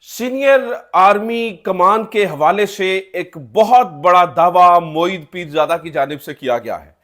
Senior army कमान के हवाले से एक बहुत बड़ा दावा मोईद पीरजादा की जानिब से किया गया है।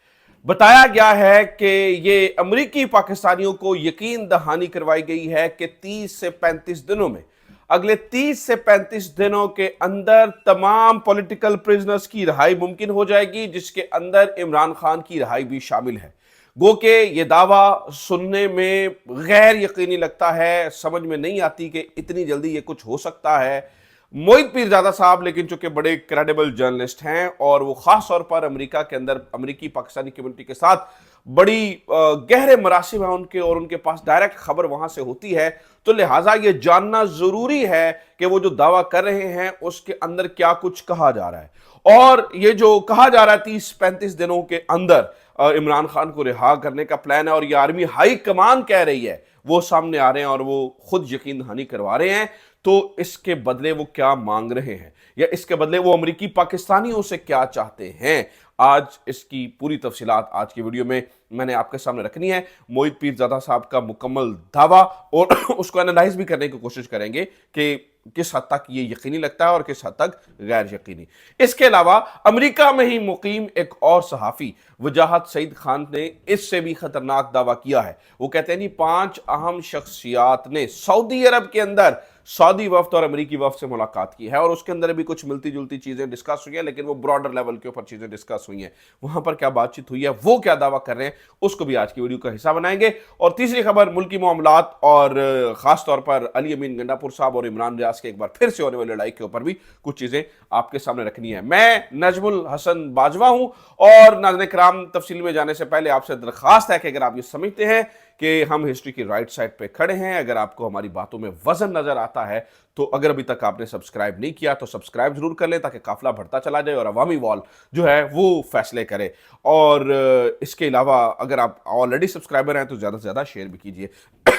बताया गया है कि ये अमरीकी पाकिस्तानियों को यकीन दहानी करवाई गई है कि 30 से 35 दिनों में, अगले 30 से 35 दिनों के अंदर तमाम पॉलिटिकल प्रिजनर्स की रिहाई मुमकिन हो जाएगी, जिसके अंदर इमरान खान की रिहाई भी शामिल है। गो के ये दावा सुनने में गैर यकीनी लगता है, समझ में नहीं आती कि इतनी जल्दी ये कुछ हो सकता है। मोहित पीरजादा साहब लेकिन चूंकि बड़े क्रेडिबल जर्नलिस्ट हैं और वो खास तौर पर अमेरिका के अंदर अमेरिकी पाकिस्तानी कम्युनिटी के साथ बड़ी गहरे मरासिम है उनके, और उनके पास डायरेक्ट खबर वहां से होती है, तो लिहाजा ये जानना जरूरी है कि वो जो दावा कर रहे हैं उसके अंदर क्या कुछ कहा जा रहा है। और ये जो कहा जा रहा है 30-35 दिनों के अंदर इमरान खान को रिहा करने का प्लान है, और ये आर्मी हाई कमान कह रही है, वो सामने आ रहे हैं और वो खुद यकीन दहानी करवा रहे हैं। तो इसके बदले वो क्या मांग रहे हैं, या इसके बदले वो अमेरिकी पाकिस्तानियों से क्या चाहते हैं, आज इसकी पूरी तफसीलात आज की वीडियो में मैंने आपके सामने रखनी है। मोहित पीरजादा साहब का मुकम्मल दावा और उसको एनालाइज भी करने की कोशिश करेंगे कि किस हद तक ये यकीनी लगता है और किस हद तक गैर यकीनी। इसके अलावा अमेरिका में ही मुकीम एक और सहाफ़ी वजाहत सईद खान ने इससे भी खतरनाक दावा किया है। वो कहते हैं जी 5 अहम शख्सियात ने सऊदी अरब के अंदर सऊदी वफ्द और अमेरिकी वफ्द से मुलाकात की है, और उसके अंदर भी कुछ मिलती जुलती चीजें डिस्कस हुई हैं, लेकिन वो ब्रॉडर लेवल के ऊपर चीजें डिस्कस हुई हैं। वहां पर क्या बातचीत हुई है, वो क्या दावा कर रहे हैं, उसको भी आज की वीडियो का हिस्सा बनाएंगे। और तीसरी खबर मुल्की मामलात और खास तौर पर अली अमीन गंडापुर साहब और इमरान रियाज के एक बार फिर से होने वाली लड़ाई के ऊपर भी कुछ चीजें आपके सामने रखनी है। मैं नजमुल हसन बाजवा हूं, और नाज़रीन किराम तफसील में जाने से पहले आपसे दरखास्त है कि अगर आप ये समझते हैं कि हम हिस्ट्री की राइट साइड पे खड़े हैं, अगर आपको हमारी बातों में वजन नजर आता है, तो अगर अभी तक आपने सब्सक्राइब नहीं किया तो सब्सक्राइब जरूर कर लें, ताकि काफिला बढ़ता चला जाए और अवामी वॉल जो है वो फैसले करे। और इसके अलावा अगर आप ऑलरेडी सब्सक्राइबर हैं तो ज्यादा से ज्यादा शेयर भी कीजिए।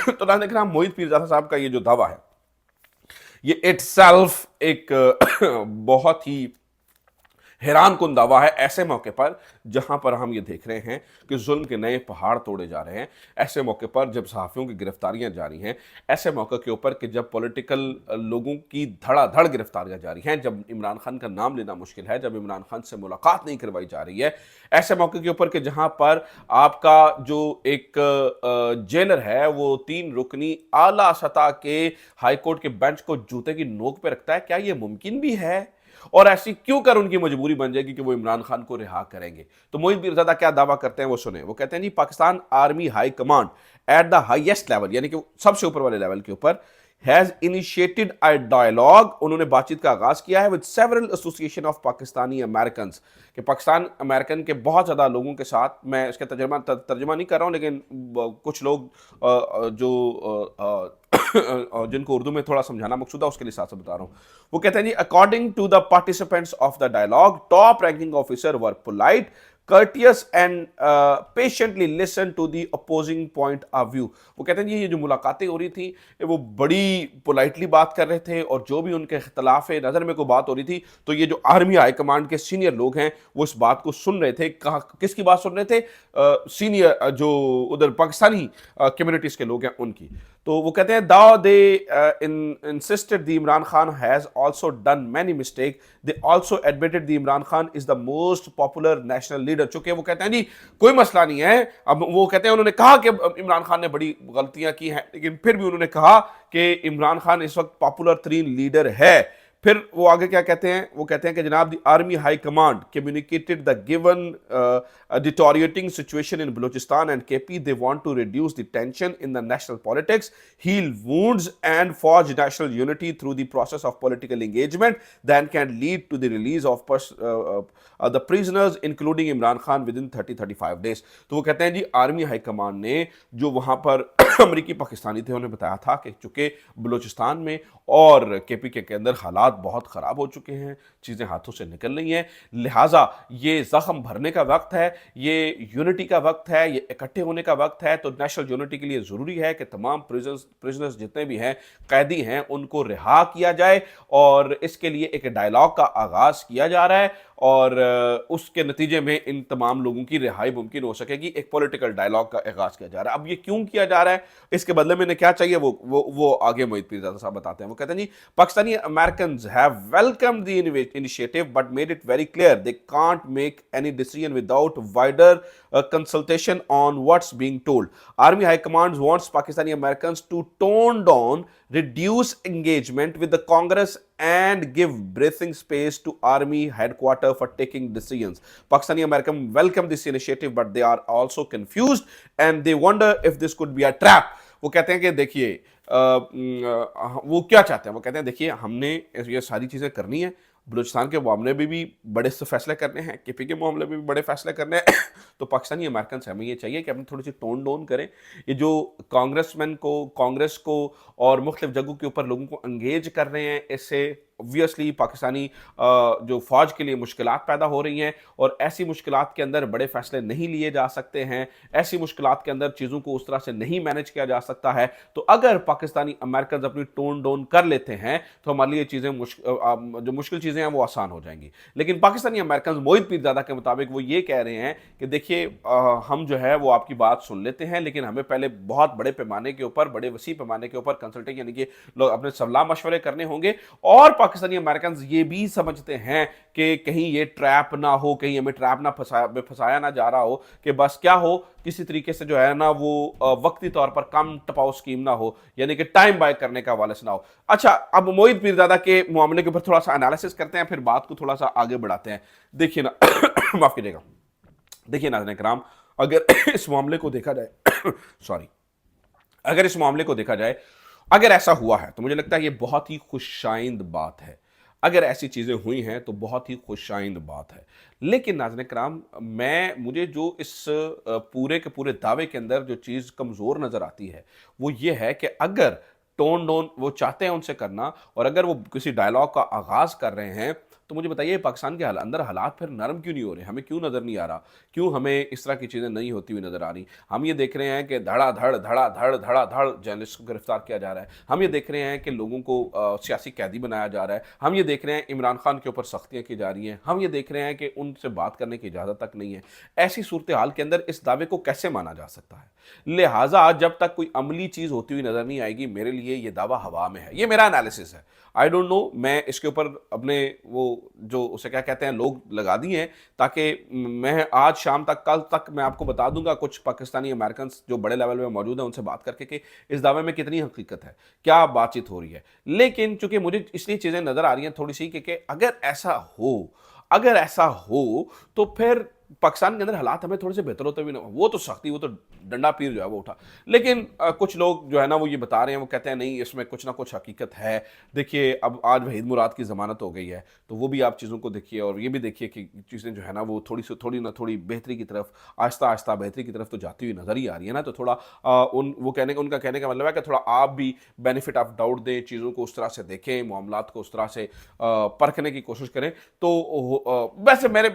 तो नाज़रीन किराम, मोहित पीरजादा साहब का ये जो दावा है, ये इटसेल्फ एक बहुत ही हैरान कुन दावा है, ऐसे मौके पर जहां पर हम ये देख रहे हैं कि जुल्म के नए पहाड़ तोड़े जा रहे हैं, ऐसे मौके पर जब सहाफियों की गिरफ्तारियां जारी हैं, ऐसे मौके के ऊपर कि जब पॉलिटिकल लोगों की धड़ाधड़ गिरफ्तारियां जारी हैं, जब इमरान खान का नाम लेना मुश्किल है, जब इमरान खान से मुलाकात नहीं करवाई जा रही है, ऐसे मौके के ऊपर कि जहां पर आपका जो एक जेलर है वो 3 रुकनी आला सतह के हाईकोर्ट के बेंच को जूते की नोक पे रखता है, क्या ये मुमकिन भी है? और ऐसी क्यों कर उनकी मजबूरी बन जाएगी कि वो इमरान खान को रिहा करेंगे? तो मोहित पीरजादा क्या दावा करते हैं वो सुने। वो कहते हैं जी Pakistan army high command at the highest level, यानी कि सबसे ऊपर वाले लेवल के ऊपर, हैज इनिशिएटेड अ डायलॉग, उन्होंने बातचीत का आगाज किया है with several association of Pakistani American, कि पाकिस्तान अमेरिकन के बहुत ज्यादा लोगों के साथ, मैं इसका तर्जमा नहीं कर रहा हूं, लेकिन कुछ लोग जो जिनको उर्दू में थोड़ा समझाना मकसूद है उसके लिए साथ बता रहा हूं। वो कहते हैं जी according to the participants of the dialogue, top ranking officer were polite, courteous and patiently listen to the opposing point of view। वो कहते हैं जी ये जो मुलाकातें हो रही थी वो बड़ी पोलाइटली बात कर रहे थे, और जो भी उनके खिलाफ नज़र में कोई बात हो रही थी तो ये जो आर्मी हाई कमांड के सीनियर लोग हैं वो इस बात को सुन रहे थे। कहा किसकी बात सुन रहे थे? सीनियर जो उधर पाकिस्तानी कम्युनिटीज़ के लोग हैं उनकी। तो वो कहते हैं दाव दे insisted the Imran Khan has also done many mistakes, they also admitted the Imran Khan is the most popular national leader। चूंकि वो कहते हैं जी कोई मसला नहीं है, अब वो कहते हैं उन्होंने कहा कि इमरान खान ने बड़ी गलतियां की हैं, लेकिन फिर भी उन्होंने कहा कि इमरान खान इस वक्त पॉपुलर तरीन लीडर है। फिर वो आगे क्या कहते हैं? वो कहते हैं कि जनाब the army high command communicated the given deteriorating situation in Balochistan and KP, they want to reduce the tension in the national politics, heal wounds and forge national unity through the process of political engagement that can lead to the release of the prisoners including Imran Khan within 30-35 days. तो वो कहते हैं जी army high command ने जो वहां पर अमरीकी पाकिस्तानी थे उन्हें बताया था कि चूंकि बलूचिस्तान में और केपी के अंदर हालात हालात बहुत ख़राब हो चुके हैं, चीज़ें हाथों से निकल रही हैं, लिहाजा ये ज़ख्म भरने का वक्त है, ये यूनिटी का वक्त है, ये इकट्ठे होने का वक्त है। तो नेशनल यूनिटी के लिए ज़रूरी है कि तमाम प्रिजनर्स जितने भी हैं, कैदी हैं, उनको रिहा किया जाए और इसके लिए एक डायलॉग का आगाज़ किया जा रहा है और उसके नतीजे में इन तमाम लोगों की रिहाई मुमकिन हो सकेगी। एक पॉलिटिकल डायलॉग का आगाज़ किया जा रहा है। अब ये क्यों किया जा रहा है, इसके बदले में इन्हें क्या चाहिए, वो आगे मोहित पीरज़ादा साहब बताते हैं। वो कहते हैं जी, Pakistani Americans have welcomed the initiative but made it very clear they can't make any decision without wider consultation on what's being told. Army High Command wants Pakistani Americans to tone down, reduce engagement with the Congress and give breathing space to Army headquarters for taking decisions. Pakistani Americans welcome this initiative but they are also confused and they wonder if this could be a trap. वो कहते हैं कि देखिए वो क्या चाहते हैं, वो कहते हैं देखिए हमने ये सारी चीज़ें करनी है, बलूचिस्तान के मामले में भी बड़े से फैसले करने हैं, केपी के मामले में भी बड़े फैसले करने हैं तो पाकिस्तानी अमेरिकन से हमें ये चाहिए कि अपनी थोड़ी सी टोन डाउन करें। ये जो कांग्रेसमैन को, कांग्रेस को और मुख्तलिफ जगहों के ऊपर लोगों को एंगेज कर रहे हैं, इससे ऑब्वियसली पाकिस्तानी जो फ़ौज के लिए मुश्किलात पैदा हो रही हैं और ऐसी मुश्किलात के अंदर बड़े फैसले नहीं लिए जा सकते हैं, ऐसी मुश्किलात के अंदर चीज़ों को उस तरह से नहीं मैनेज किया जा सकता है। तो अगर पाकिस्तानी अमेरिकन अपनी टोन डाउन कर लेते हैं तो हमारे लिए चीज़ें जो मुश्किल चीज़ें हैं वो आसान हो जाएंगी। लेकिन पाकिस्तानी अमेरिकन मोहित पीरज़ादा के मुताबिक वो ये कह रहे हैं कि देखिए हम जो है वो आपकी बात सुन लेते हैं, लेकिन हमें पहले बहुत बड़े पैमाने के ऊपर, बड़े वसी पैमाने के ऊपर कंसल्टेशन यानी कि लोग अपने सलाह मशवरे करने होंगे। और पाकिस्तानी अमेरिकन ये भी समझते हैं कि कहीं ये ट्रैप ना हो, कहीं हमें ट्रैप ना फंसाया ना जा रहा हो कि बस क्या हो, किसी तरीके से जो है ना वो वक्ती तौर पर कम टपाओ स्कीम ना हो, यानी कि टाइम बाय करने का हवाले से ना हो। अच्छा, अब मोहित पीरज़ादा के मामले के ऊपर थोड़ा सा एनालिसिस करते हैं, फिर बात को थोड़ा सा आगे बढ़ाते हैं। देखिए ना माफ कीजिएगा, देखिए नाज़रीन किराम, अगर इस मामले को देखा जाए सॉरी अगर इस मामले को देखा जाए, अगर ऐसा हुआ है तो मुझे लगता है ये बहुत ही खुशाइंद बात है। अगर ऐसी चीज़ें हुई हैं तो बहुत ही खुशाइंद बात है। लेकिन नाज़रीन किराम, मुझे जो इस पूरे के पूरे दावे के अंदर जो चीज़ कमज़ोर नज़र आती है वो ये है कि अगर टोन डाउन वो चाहते हैं उनसे करना और अगर वो किसी डायलॉग का आगाज़ कर रहे हैं तो मुझे बताइए पाकिस्तान के अंदर हालात फिर नरम क्यों नहीं हो रहे? हमें क्यों नज़र नहीं आ रहा? क्यों हमें इस तरह की चीज़ें नहीं होती हुई नज़र आ रही? हम ये देख रहे हैं कि धड़ाधड़ जर्नलिस्ट को गिरफ्तार किया जा रहा है। हम ये देख रहे हैं कि लोगों को सियासी कैदी बनाया जा रहा है। हम ये देख रहे हैं इमरान खान के ऊपर सख्तियाँ की जा रही हैं। हम ये देख रहे हैं कि उनसे बात करने की इजाज़त तक नहीं है। ऐसी सूरत हाल के अंदर इस दावे को कैसे माना जा सकता है? लिहाजा जब तक कोई अमली चीज़ होती हुई नज़र नहीं आएगी, मेरे लिए ये दावा हवा में है। ये मेरा एनालिसिस है। आई डोंट नो, मैं इसके ऊपर अपने वो जो उसे क्या कहते हैं लोग लगा दिए हैं ताकि मैं आज शाम तक, कल तक मैं आपको बता दूंगा कुछ पाकिस्तानी अमेरिकन जो बड़े लेवल में मौजूद हैं उनसे बात करके कि इस दावे में कितनी हकीकत है, क्या बातचीत हो रही है। लेकिन चूंकि मुझे इसलिए चीज़ें नज़र आ रही हैं थोड़ी सी कि अगर ऐसा हो तो फिर पाकिस्तान के अंदर हालात हमें थोड़े से बेहतर होते भी ना, वो तो सख्ती, वो तो डंडा पीर जो है वो उठा। लेकिन कुछ लोग जो है ना वो ये बता रहे हैं, वो कहते हैं नहीं इसमें कुछ ना कुछ हकीकत है। देखिए अब आज वहीद मुराद की ज़मानत हो गई है तो वो भी आप चीज़ों को देखिए और ये भी देखिए कि चीज़ें जो है ना वो थोड़ी बेहतरी की तरफ, आहिस्ता आहिस्ता बेहतरी की तरफ तो जाती हुई नज़र ही आ रही है ना। तो थोड़ा उनका कहने का मतलब है कि थोड़ा आप भी बेनिफिट ऑफ डाउट दें, चीज़ों को उस तरह से देखें, मामलात को उस तरह से परखने की कोशिश करें। तो वैसे मेरे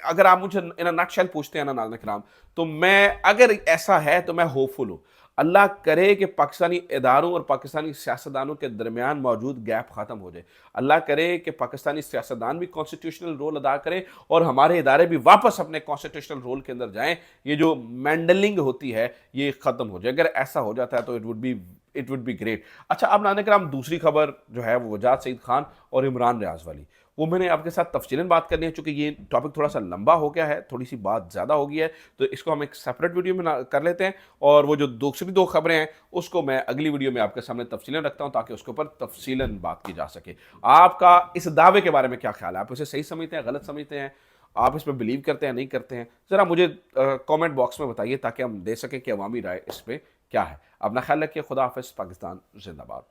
अगर आप मुझे इन नटशेल पूछते हैं ना नाज़रीन किराम, तो मैं अगर ऐसा है तो मैं होपफुल हूँ। अल्लाह करे कि पाकिस्तानी इदारों और पाकिस्तानी सियासतदानों के दरमियान मौजूद गैप ख़त्म हो जाए। अल्लाह करे कि पाकिस्तानी सियासतदान भी कॉन्स्टिट्यूशनल रोल अदा करें और हमारे इदारे भी वापस अपने कॉन्स्टिट्यूशनल रोल के अंदर जाएं। ये जो मैंडलिंग होती है ये ख़त्म हो जाए। अगर ऐसा हो जाता है तो इट वुड बी ग्रेट। अच्छा, अब नाज़रीन किराम दूसरी खबर जो है वो वजाद सईद खान और इमरान रियाज वाली, वो मैंने आपके साथ तफसीलन बात करनी है। चूँकि ये टॉपिक थोड़ा सा लंबा हो गया है, थोड़ी सी बात ज़्यादा हो गई है, तो इसको हम एक सेपरेट वीडियो में कर लेते हैं और वो जो दूसरी दो खबरें हैं उसको मैं अगली वीडियो में आपके सामने तफसीलन रखता हूँ ताकि उसके ऊपर तफसीलन बात की जा सके। आपका इस दावे के बारे में क्या ख्याल है? आप इसे सही समझते हैं, गलत समझते हैं? आप इसमें बिलीव करते हैं, नहीं करते हैं? ज़रा मुझे कॉमेंट बॉक्स में बताइए ताकि हम दे सकें कि अवामी राय इस पर क्या है। अपना ख्याल रखिए। खुदा हाफिज़। पाकिस्तान जिंदाबाद।